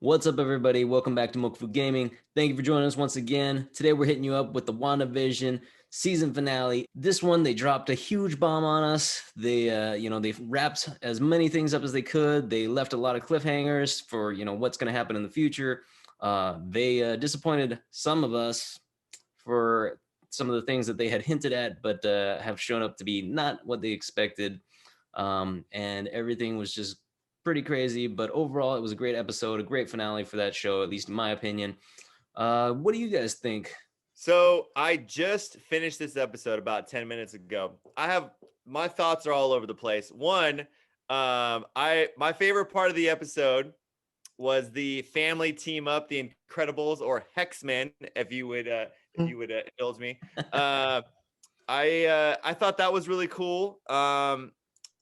What's up, everybody? Welcome back to Mokuphu Gaming. Thank you for joining us once again. Today, we're hitting you up with the WandaVision season finale. This one, they dropped a huge bomb on us. They wrapped as many things up as they could. They left a lot of cliffhangers for what's going to happen in the future. They disappointed some of us for some of the things that they had hinted at, but have shown up to be not what they expected. And everything was just pretty crazy. But overall, it was a great episode, a great finale for that show, at least in my opinion. What do you guys think? So I just finished this episode about 10 minutes ago. My thoughts are all over the place. One, my favorite part of the episode was the family team up, the Incredibles or Hexmen, if you would indulge me. Uh, I thought that was really cool. I'm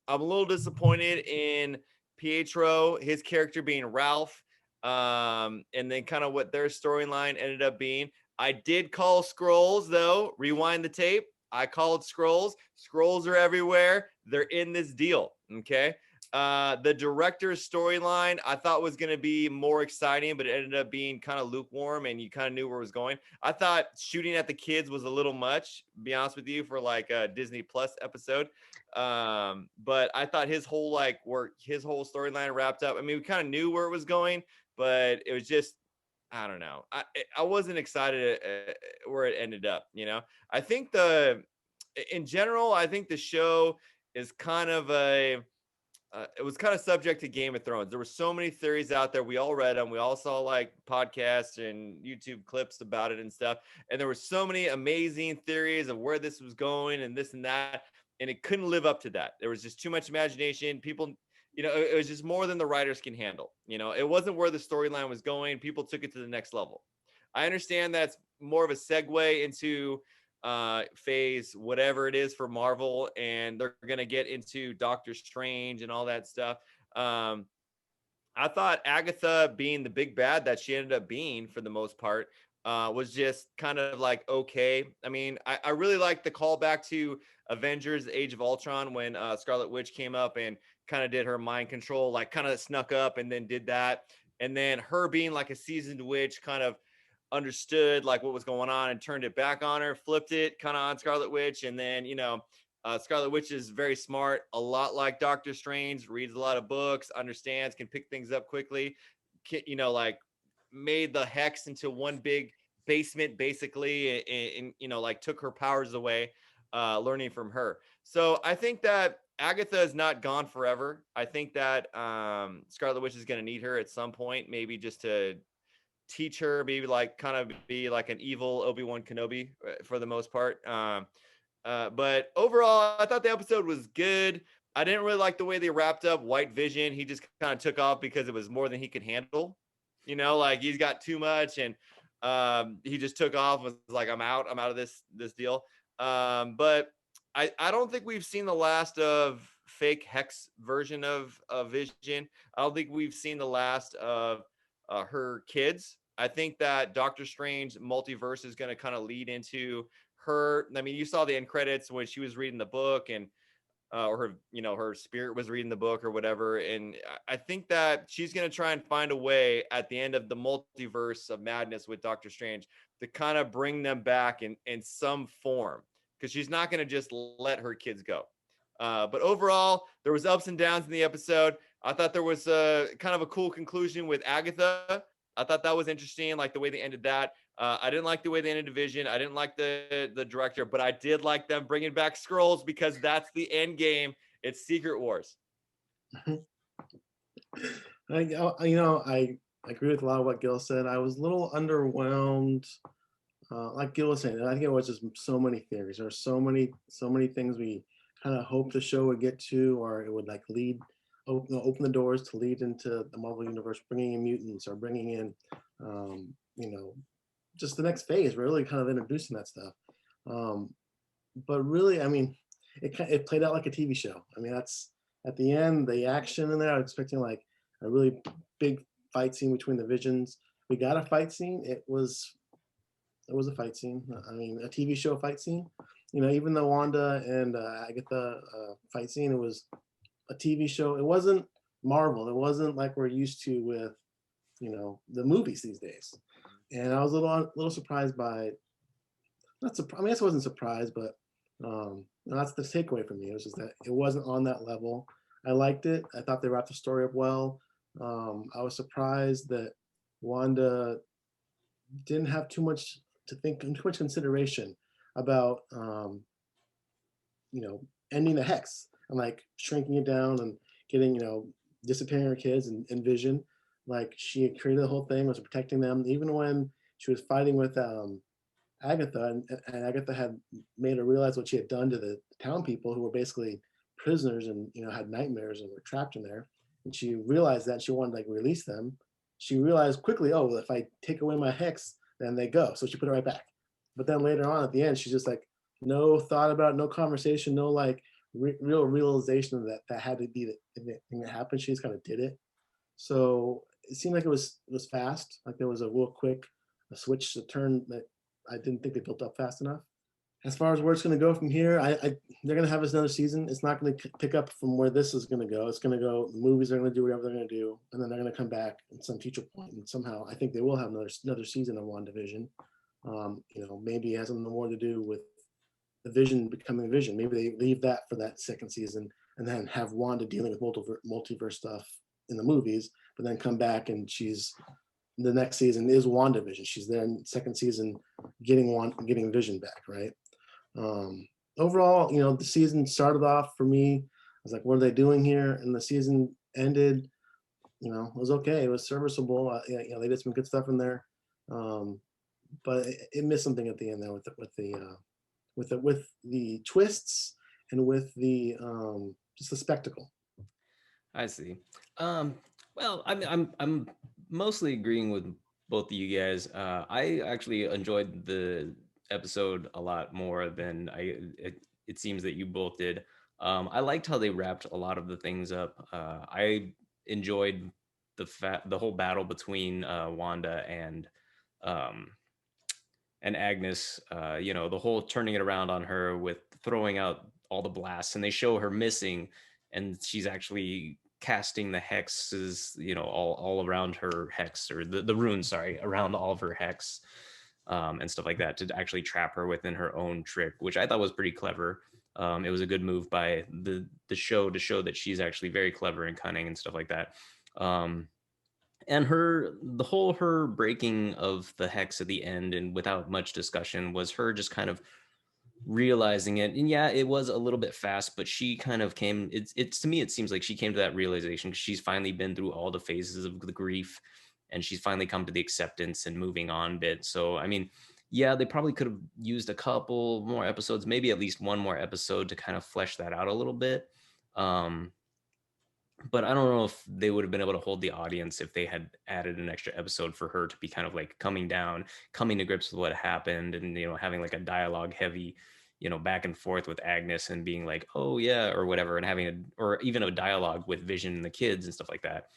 a little disappointed in Pietro, his character being Ralph, and then kind of what their storyline ended up being. I did call scrolls though. Rewind the tape. I called scrolls. Scrolls are everywhere. They're in this deal. Okay. The director's storyline I thought was going to be more exciting, but it ended up being kind of lukewarm and you kind of knew where it was going. I thought shooting at the kids was a little much, to be honest with you, for like a Disney Plus episode. But I thought his whole storyline wrapped up. I mean, we kind of knew where it was going, but it was just, I don't know. I wasn't excited where it ended up. I think in general, I think the show is kind of it was kind of subject to Game of Thrones. There were so many theories out there. We all read them. We all saw like podcasts and YouTube clips about it and stuff. And there were so many amazing theories of where this was going and this and that. And it couldn't live up to that. There was just too much imagination. People, it was just more than the writers can handle. It wasn't where the storyline was going. People took it to the next level. I understand that's more of a segue into phase whatever it is for Marvel, and they're gonna get into Doctor Strange and all that stuff. I thought Agatha being the big bad that she ended up being for the most part was just kind of like okay. I mean, I really like the callback to Avengers: Age of Ultron when Scarlet Witch came up and kind of did her mind control, like kind of snuck up and then did that, and then her being like a seasoned witch, kind of understood like what was going on and turned it back on her, flipped it kind of on Scarlet Witch. And then, Scarlet Witch is very smart, a lot like Doctor Strange, reads a lot of books, understands, can pick things up quickly, like made the hex into one big basement basically, and like took her powers away, learning from her. So I think that Agatha is not gone forever. I think that Scarlet Witch is going to need her at some point, maybe just to teach her, maybe like kind of be like an evil Obi-Wan Kenobi for the most part. But overall, I thought the episode was good. I didn't really like the way they wrapped up White Vision. He just kind of took off because it was more than he could handle. Like he's got too much, and he just took off. Was like, I'm out of this deal. But I don't think we've seen the last of fake Hex version of Vision. I don't think we've seen the last of her kids. I think that Doctor Strange multiverse is going to kind of lead into her. I mean, you saw the end credits when she was reading the book, and or her spirit was reading the book or whatever. And I think that she's going to try and find a way at the end of the multiverse of madness with Doctor Strange to kind of bring them back in some form, because she's not going to just let her kids go. But overall, there was ups and downs in the episode. I thought there was a kind of a cool conclusion with Agatha. I thought that was interesting, like the way they ended that. I didn't like the way they ended Division. I didn't like the director, but I did like them bringing back Skrulls, because that's the end game. It's Secret Wars. I agree with a lot of what Gil said. I was a little underwhelmed. Like Gil was saying, I think it was just so many theories. There are so many things we kind of hoped the show would get to, or it would like open the doors to lead into the Marvel universe, bringing in mutants or bringing in, just the next phase, really kind of introducing that stuff. But really, I mean, it played out like a TV show. I mean, that's at the end, the action in there, I was expecting like a really big fight scene between the Visions. We got a fight scene. It was a fight scene. I mean, a TV show fight scene. Even the Wanda and Agatha fight scene, it was a TV show. It wasn't Marvel. It wasn't like we're used to with the movies these days. And I was a little surprised by, I mean, I guess I wasn't surprised, but that's the takeaway for me. It was just that it wasn't on that level. I liked it. I thought they wrapped the story up well. I was surprised that Wanda didn't have too much too much consideration about, ending the hex and like shrinking it down and getting, disappearing her kids and Vision. Like she created the whole thing, was protecting them, even when she was fighting with Agatha, and Agatha had made her realize what she had done to the town people who were basically prisoners and had nightmares and were trapped in there. And she realized that, and she wanted to like release them. She realized quickly, oh, well, if I take away my hex, then they go. So she put it right back. But then later on at the end, she's just like, no thought about it, no conversation, no like real realization that had to be the thing that happened. She just kind of did it. So it seemed like it was fast. Like there was a real quick a switch, a turn that I didn't think they built up fast enough. As far as where it's going to go from here, they're going to have another season. It's not going to pick up from where this is going to go. It's going to go. The movies are going to do whatever they're going to do, and then they're going to come back at some future point. And somehow, I think they will have another season of WandaVision. Maybe it has something more to do with the Vision becoming Vision. Maybe they leave that for that second season, and then have Wanda dealing with multiverse stuff in the movies, but then come back and the next season is WandaVision. She's then second season getting Vision back, right? Overall, the season started off for me. I was like, what are they doing here? And the season ended, it was okay. It was serviceable. They did some good stuff in there, but it missed something at the end there with the twists and with the just the spectacle. I see. Well, I'm mostly agreeing with both of you guys. I actually enjoyed the episode a lot more than it seems that you both did. I liked how they wrapped a lot of the things up. I enjoyed the whole battle between Wanda um, and Agnes. The whole turning it around on her with throwing out all the blasts, and they show her missing, and she's actually casting the hexes, all around her hex, or the runes, sorry, around all of her hex, and stuff like that, to actually trap her within her own trick, which I thought was pretty clever. It was a good move by the show to show that she's actually very clever and cunning and stuff like that. And her breaking of the hex at the end, and without much discussion, was her just kind of realizing it. And yeah, it was a little bit fast, but she kind of came, it's to me, it seems like she came to that realization because she's finally been through all the phases of the grief, and she's finally come to the acceptance and moving on bit. So I mean, yeah, they probably could have used a couple more episodes, maybe at least one more episode, to kind of flesh that out a little bit. But I don't know if they would have been able to hold the audience if they had added an extra episode for her to be kind of like coming to grips with what happened, and having like a dialogue heavy, back and forth with Agnes, and being like, oh yeah, or whatever, and or even a dialogue with Vision and the kids and stuff like that.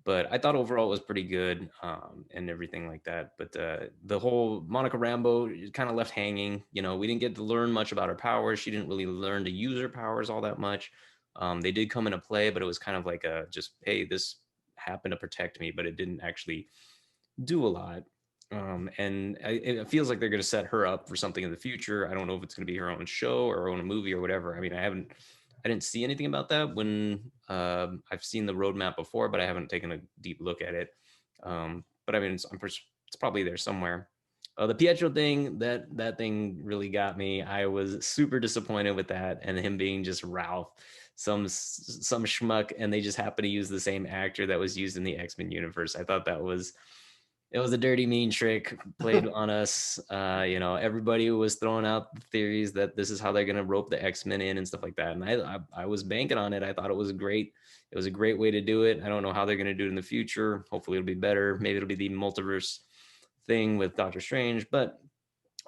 But I thought overall it was pretty good, and everything like that. But the whole Monica Rambeau kind of left hanging. We didn't get to learn much about her powers. She didn't really learn to use her powers all that much. They did come into play, but it was kind of like just, hey, this happened to protect me, but it didn't actually do a lot. And it feels like they're going to set her up for something in the future. I don't know if it's going to be her own show or her own movie or whatever. I mean, I didn't see anything about that when I've seen the roadmap before, but I haven't taken a deep look at it. But I mean, it's probably there somewhere. The Pietro thing, that thing really got me. I was super disappointed with that, and him being just Ralph, some schmuck, and they just happened to use the same actor that was used in the X-Men universe. I thought it was a dirty, mean trick played on us. Everybody was throwing out the theories that this is how they're going to rope the X-Men in and stuff like that. And I was banking on it. I thought it was great. It was a great way to do it. I don't know how they're going to do it in the future. Hopefully it'll be better. Maybe it'll be the multiverse thing with Doctor Strange. But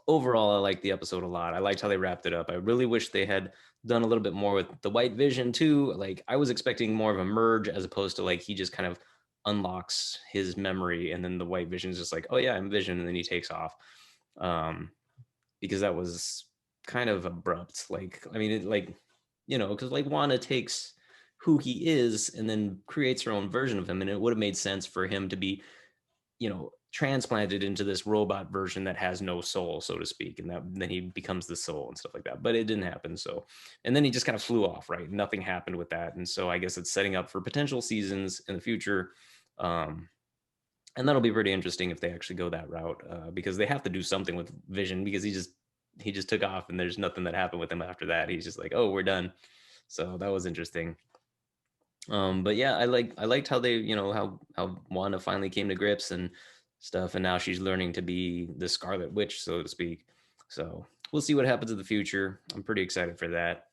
overall, I liked the episode a lot. I liked how they wrapped it up. I really wish they had done a little bit more with the White Vision too. Like, I was expecting more of a merge, as opposed to like he just kind of unlocks his memory, and then the White Vision is just like, oh yeah, I'm Vision, and then he takes off. Because that was kind of abrupt. Like, I mean, because like Wanda takes who he is and then creates her own version of him. And it would have made sense for him to be, transplanted into this robot version that has no soul, so to speak, and then he becomes the soul and stuff like that. But it didn't happen. So, and then he just kind of flew off, right? Nothing happened with that, and so I guess it's setting up for potential seasons in the future. And that'll be pretty interesting if they actually go that route, because they have to do something with Vision, because he just took off and there's nothing that happened with him after that. He's just like, oh, we're done. So that was interesting. But yeah, I liked how they, how Wanda finally came to grips and stuff, and now she's learning to be the Scarlet Witch, so to speak. So we'll see what happens in the future. I'm pretty excited for that.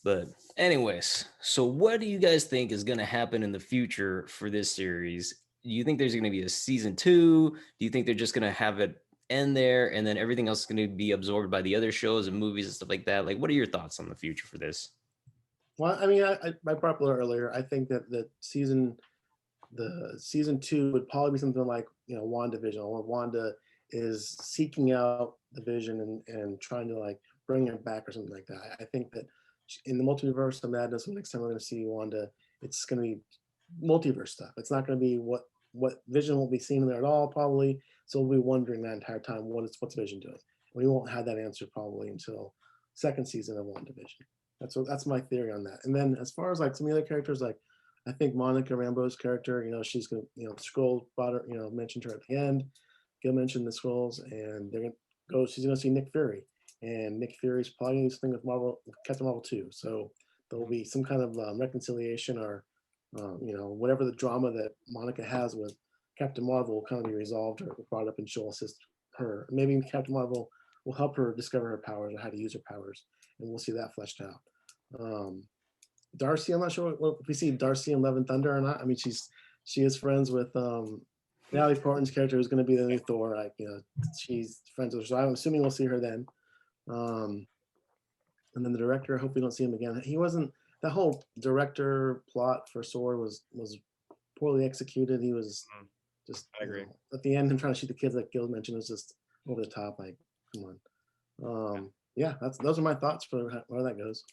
But anyways, so what do you guys think is going to happen in the future for this series? Do you think there's going to be a season 2? Do you think they're just going to have it end there and then everything else is going to be absorbed by the other shows and movies and stuff like that? Like, what are your thoughts on the future for this? Well, I mean, I brought up earlier. I think that the season 2 would probably be something like, WandaVision, where Wanda is seeking out the Vision and trying to like bring it back or something like that. I think that in the multiverse of madness, the next time we're going to see Wanda, it's going to be multiverse stuff. It's not going to be what Vision won't be seen in there at all, probably. So we'll be wondering that entire time, what's Vision doing? We won't have that answer probably until second season of WandaVision. That's my theory on that. And then as far as like some of the other characters, like I think Monica Rambeau's character, she's gonna, Skrull brought her, mentioned her at the end. Gil mentioned the Skrulls, and they're gonna go. She's gonna see Nick Fury, and Nick Fury's probably gonna do something with Captain Marvel too. So there will be some kind of reconciliation, or whatever the drama that Monica has with Captain Marvel will kind of be resolved or brought up, and she'll assist her. Maybe Captain Marvel will help her discover her powers or how to use her powers, and we'll see that fleshed out. Darcy, I'm not sure if we see Darcy in Love and Thunder or not. I mean, she is friends with Natalie Portman's character, who's going to be the new Thor. Like, she's friends with her, so I'm assuming we'll see her then. And then the director, I hope we don't see him again. He wasn't, that whole director plot for Sword was poorly executed. He was just, I agree. At the end, him trying to shoot the kids, like Gil mentioned, was just over the top. Like, come on. Yeah, those are my thoughts for where that goes.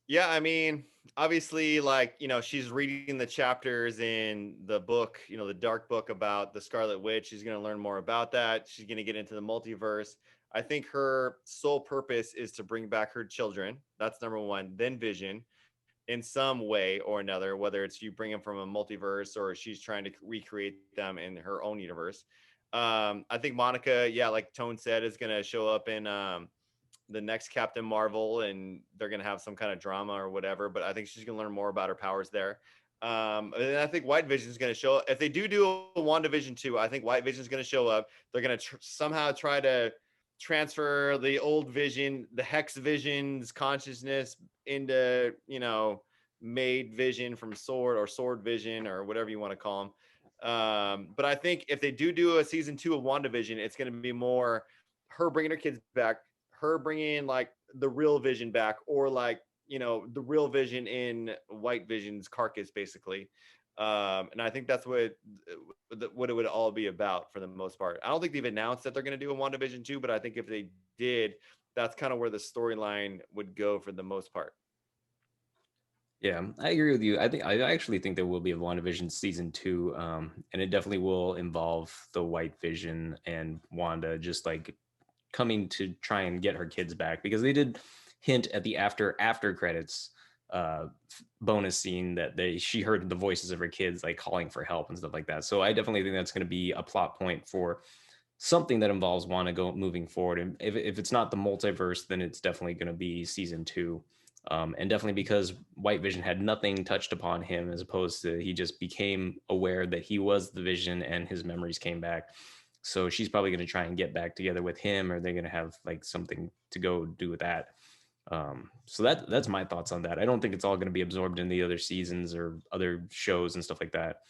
Yeah, I mean, obviously, like, she's reading the chapters in the book, the dark book about the Scarlet Witch. She's going to learn more about that. She's going to get into the multiverse. I think her sole purpose is to bring back her children. That's number one. Then Vision in some way or another, whether it's you bring them from a multiverse or she's trying to recreate them in her own universe. I think Monica, yeah, like Tone said, is going to show up in the next Captain Marvel, and they're going to have some kind of drama or whatever, but I think she's going to learn more about her powers there. And I think White Vision is going to show up. If they do a WandaVision 2, I think White Vision is going to show up. They're going to somehow try to transfer the old Vision, the Hex Vision's consciousness into, made Vision from Sword, or Sword Vision, or whatever you want to call them. But I think if they do a season 2 of WandaVision, it's going to be more her bringing her kids back, her bringing like the real Vision back, or like, the real Vision in White Vision's carcass, basically. And I think that's what it would all be about for the most part. I don't think they've announced that they're going to do a WandaVision 2, but I think if they did, that's kind of where the storyline would go for the most part. Yeah, I agree with you. I actually think there will be a WandaVision season 2, and it definitely will involve the White Vision and Wanda just like coming to try and get her kids back, because they did hint at the after credits bonus scene that she heard the voices of her kids like calling for help and stuff like that. So I definitely think that's going to be a plot point for something that involves Wanda moving forward. And if it's not the multiverse, then it's definitely going to be season 2. And definitely because White Vision had nothing touched upon him, as opposed to he just became aware that he was the Vision and his memories came back. So she's probably going to try and get back together with him, or they're going to have like something to go do with that. So that's my thoughts on that. I don't think it's all going to be absorbed in the other seasons or other shows and stuff like that.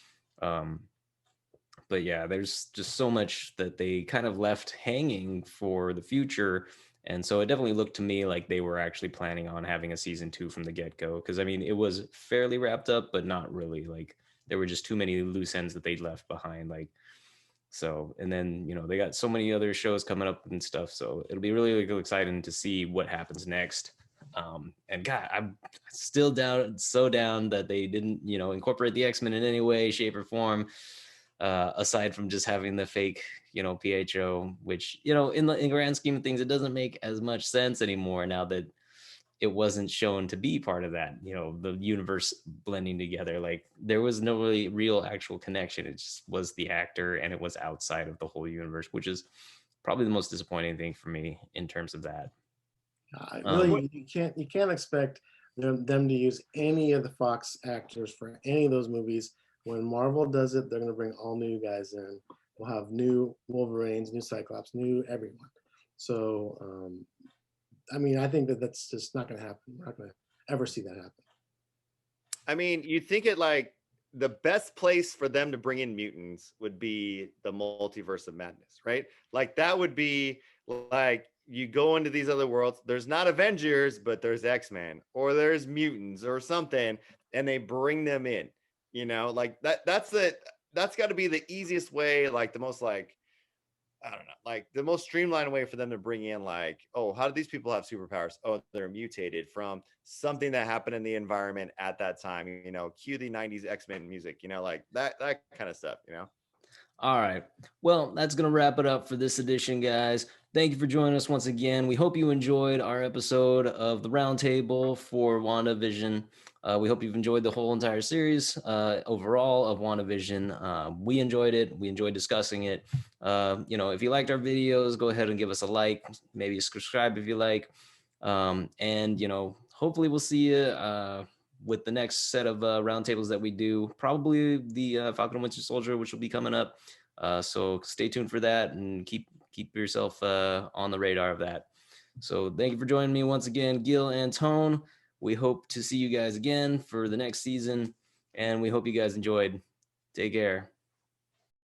But yeah, there's just so much that they kind of left hanging for the future. And so it definitely looked to me like they were actually planning on having a season 2 from the get-go. Because I mean, it was fairly wrapped up, but not really. Like there were just too many loose ends that they left behind. Like, so, and then, they got so many other shows coming up and stuff. So it'll be really, really exciting to see what happens next. And God, I'm still so down that they didn't, incorporate the X-Men in any way, shape, or form, aside from just having the fake, PHO, which, in grand scheme of things, it doesn't make as much sense anymore now that it wasn't shown to be part of that, the universe blending together. Like there was no really real actual connection. It just was the actor and it was outside of the whole universe, which is probably the most disappointing thing for me in terms of that. Really, you can't expect them to use any of the Fox actors for any of those movies. When Marvel does it, they're going to bring all new guys in. We'll have new Wolverines, new Cyclops, new everyone. So, I mean, I think that's just not going to happen. We're not going to ever see that happen. I mean, you think it like the best place for them to bring in mutants would be the multiverse of madness, right? Like that would be like you go into these other worlds, there's not Avengers, but there's X-Men or there's mutants or something, and they bring them in, like that's got to be the easiest way, like the most like, I don't know, like the most streamlined way for them to bring in like, oh, how do these people have superpowers? Oh, they're mutated from something that happened in the environment at that time, cue the 90s X-Men music, like that kind of stuff, All right. Well, that's going to wrap it up for this edition, guys. Thank you for joining us once again. We hope you enjoyed our episode of the Roundtable for WandaVision. We hope you've enjoyed the whole entire series overall of WandaVision. We enjoyed it. We enjoyed discussing it. If you liked our videos, go ahead and give us a like, maybe subscribe if you like. And hopefully we'll see you with the next set of roundtables that we do, probably the Falcon and Winter Soldier, which will be coming up. So stay tuned for that and keep yourself on the radar of that. So thank you for joining me once again, Gil and Tone. We hope to see you guys again for the next season, and we hope you guys enjoyed. Take care.